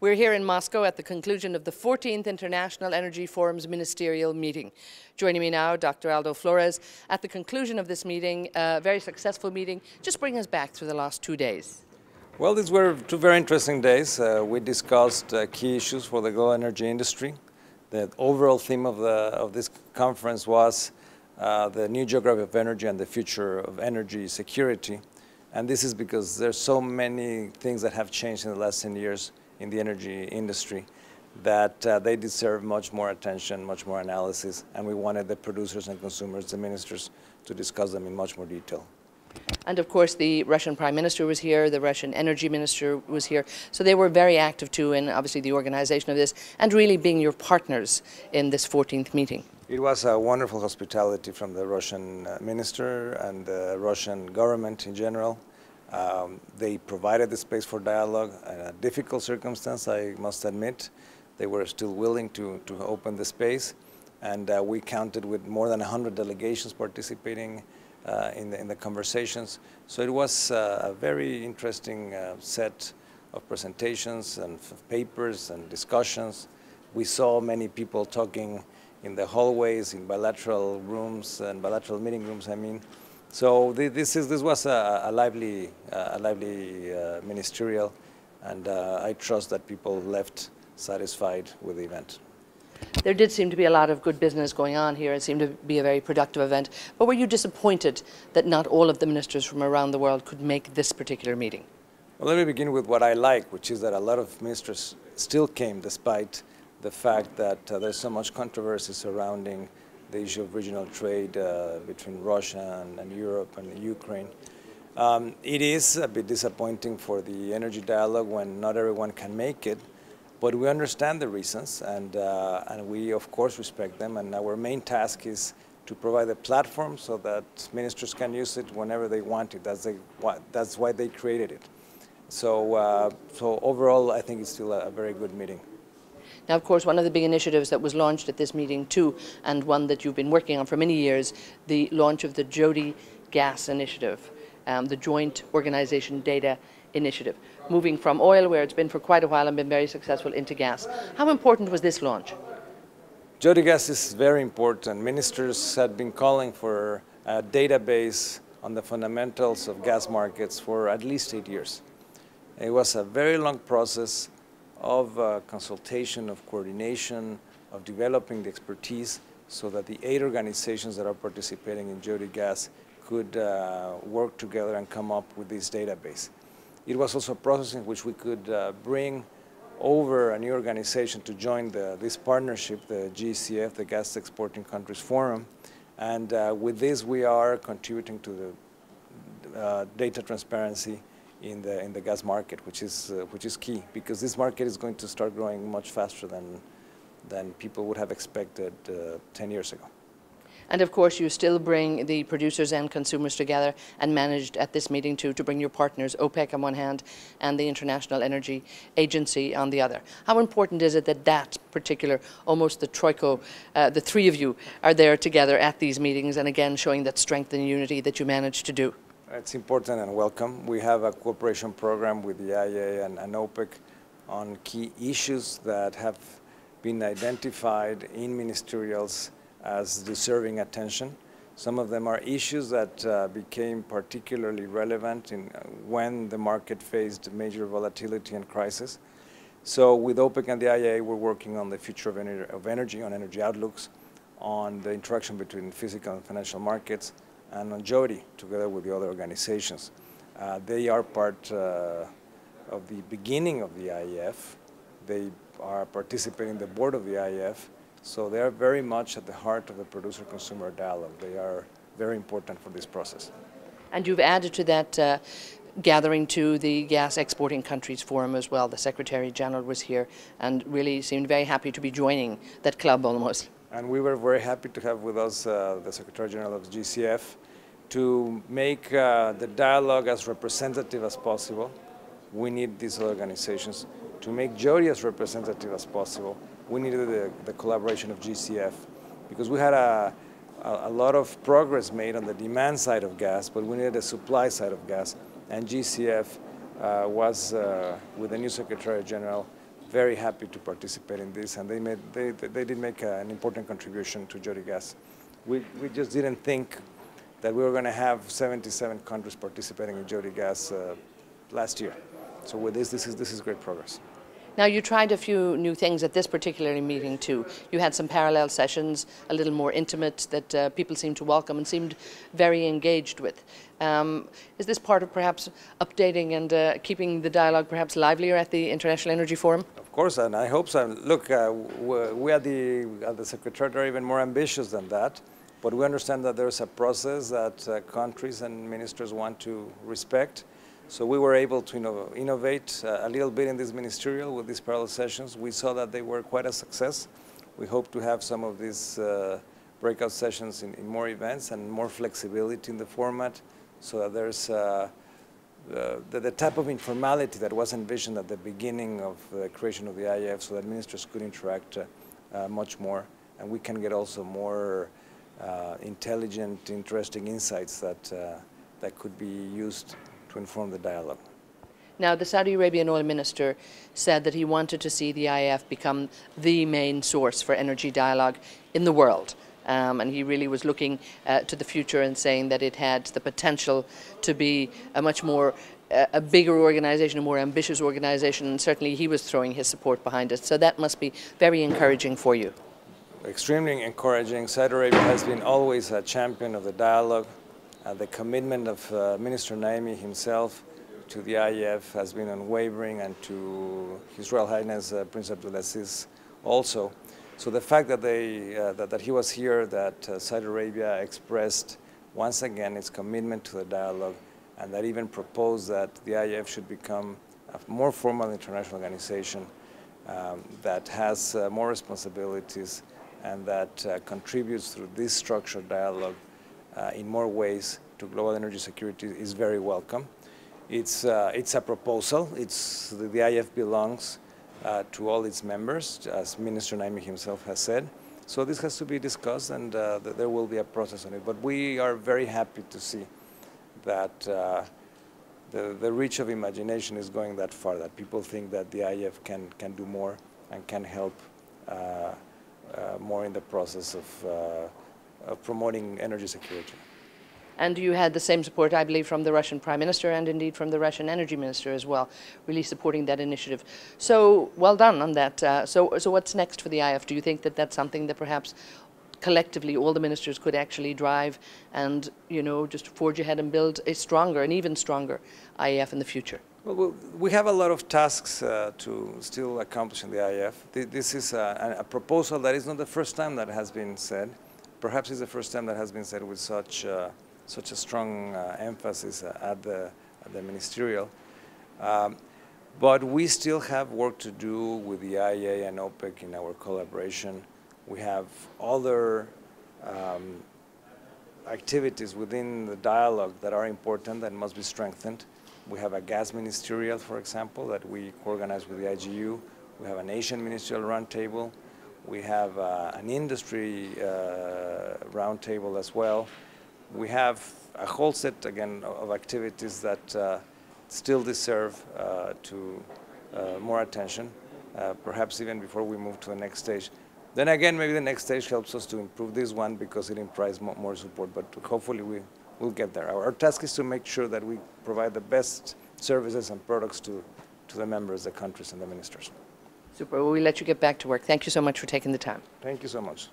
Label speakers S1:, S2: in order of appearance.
S1: We're here in Moscow at the conclusion of the 14th International Energy Forum's ministerial meeting. Joining me now, Dr. Aldo Flores. At the conclusion of this meeting, a very successful meeting, just bring us back through the last 2 days.
S2: Well, these were 2 very interesting days. We discussed key issues for the global energy industry. The overall theme of this conference was the new geography of energy and the future of energy security. And this is because there's so many things that have changed in the last 10 years in the energy industry that they deserve much more attention, much more analysis, and we wanted the producers and consumers, the ministers, to discuss them in much more detail.
S1: And of course the Russian Prime Minister was here, the Russian Energy Minister was here, so they were very active too in obviously the organization of this and really being your partners in this 14th meeting.
S2: It was a wonderful hospitality from the Russian minister and the Russian government in general. They provided the space for dialogue in a difficult circumstance, I must admit. They were still willing to open the space, and we counted with more than 100 delegations participating in the conversations. So it was a very interesting set of presentations and papers and discussions. We saw many people talking in the hallways, in bilateral rooms and bilateral meeting rooms, I mean. So this was a lively ministerial, and I trust that people left satisfied with the event.
S1: There did seem to be a lot of good business going on here. It seemed to be a very productive event. But were you disappointed that not all of the ministers from around the world could make this particular meeting?
S2: Well, let me begin with what I like, which is that a lot of ministers still came despite the fact that there's so much controversy surrounding the issue of regional trade between Russia and Europe and Ukraine. It is a bit disappointing for the energy dialogue when not everyone can make it, but we understand the reasons, and we of course respect them, and our main task is to provide a platform so that ministers can use it whenever they want it. That's why they created it. So overall, I think it's still a very good meeting.
S1: Now, of course, one of the big initiatives that was launched at this meeting too, and one that you've been working on for many years, the launch of the JODI Gas Initiative, the Joint Organization Data Initiative, moving from oil, where it's been for quite a while and been very successful, into gas. How important was this launch?
S2: JODI Gas is very important. Ministers had been calling for a database on the fundamentals of gas markets for at least 8 years. It was a very long process of consultation, of coordination, of developing the expertise so that the 8 organizations that are participating in JODI Gas could work together and come up with this database. It was also a process in which we could bring over a new organization to join this partnership, the GECF, the Gas Exporting Countries Forum, and with this we are contributing to the data transparency in the gas market, which is key, because this market is going to start growing much faster than people would have expected 10 years ago.
S1: And of course, you still bring the producers and consumers together, and managed at this meeting to bring your partners, OPEC on one hand and the International Energy Agency on the other. How important is it that that particular, almost the troika, the 3 of you are there together at these meetings, and again showing that strength and unity that you managed to do?
S2: It's important and welcome. We have a cooperation program with the IEA and OPEC on key issues that have been identified in ministerials as deserving attention. Some of them are issues that became particularly relevant when the market faced major volatility and crisis. So with OPEC and the IEA, we're working on the future of energy, on energy outlooks, on the interaction between physical and financial markets, and on JODI, together with the other organizations. They are part of the beginning of the IEF. They are participating in the board of the IEF, so they are very much at the heart of the producer-consumer dialogue. They are very important for this process.
S1: And you've added to that gathering to the Gas Exporting Countries Forum as well. The Secretary General was here and really seemed very happy to be joining that club almost.
S2: And we were very happy to have with us the Secretary General of GCF to make the dialogue as representative as possible. We need these organizations. To make JODI as representative as possible, we needed the collaboration of GCF, because we had a lot of progress made on the demand side of gas, but we needed the supply side of gas. And GCF was, with the new Secretary General, very happy to participate in this, and they did make an important contribution to JODI Gas. We just didn't think that we were going to have 77 countries participating in JODI Gas last year. So with this is great progress.
S1: Now, you tried a few new things at this particular meeting too. You had some parallel sessions, a little more intimate, that people seemed to welcome and seemed very engaged with. Is this part of perhaps updating and keeping the dialogue perhaps livelier at the International Energy Forum?
S2: Of course, and I hope so. Look, we at the Secretariat are even more ambitious than that, but we understand that there's a process that countries and ministers want to respect. So we were able to innovate a little bit in this ministerial with these parallel sessions. We saw that they were quite a success. We hope to have some of these breakout sessions in more events and more flexibility in the format, so that there's the type of informality that was envisioned at the beginning of the creation of the IEF, so that ministers could interact much more, and we can get also more intelligent, interesting insights that could be used to inform the dialogue.
S1: Now, the Saudi Arabian oil minister said that he wanted to see the IEF become the main source for energy dialogue in the world. And he really was looking to the future and saying that it had the potential to be a much more, a bigger organization, a more ambitious organization, and certainly he was throwing his support behind it. So that must be very encouraging for you.
S2: Extremely encouraging. Saudi Arabia has been always a champion of the dialogue. The commitment of Minister Naimi himself to the IEF has been unwavering, and to His Royal Highness Prince Abdulaziz also. So the fact that that he was here, that Saudi Arabia expressed once again its commitment to the dialogue, and that even proposed that the IEF should become a more formal international organization that has more responsibilities and that contributes through this structured dialogue in more ways to global energy security is very welcome. It's a proposal. The IEF belongs to all its members, as Minister Naimi himself has said. So this has to be discussed, and there will be a process on it. But we are very happy to see that the reach of imagination is going that far, that people think that the IEF can do more and can help more in the process of promoting energy security.
S1: And you had the same support, I believe, from the Russian Prime Minister and indeed from the Russian Energy Minister as well, really supporting that initiative. So well done on that. So what's next for the IEF? Do you think that that's something that perhaps collectively all the ministers could actually drive and, just forge ahead and build a stronger, an even stronger IEF in the future?
S2: Well, we have a lot of tasks to still accomplish in the IEF. This is a proposal that is not the first time that has been said. Perhaps it's the first time that has been said with such a strong emphasis at the ministerial. But we still have work to do with the IEA and OPEC in our collaboration. We have other activities within the dialogue that are important and must be strengthened. We have a gas ministerial, for example, that we organize with the IGU. We have an Asian ministerial roundtable. We have an industry roundtable as well. We have a whole set, again, of activities that still deserve more attention, perhaps even before we move to the next stage. Then again, maybe the next stage helps us to improve this one because it implies more support, but hopefully we'll get there. Our task is to make sure that we provide the best services and products to the members, the countries, and the ministers.
S1: Super. Well, we'll let you get back to work. Thank you so much for taking the time.
S2: Thank you so much.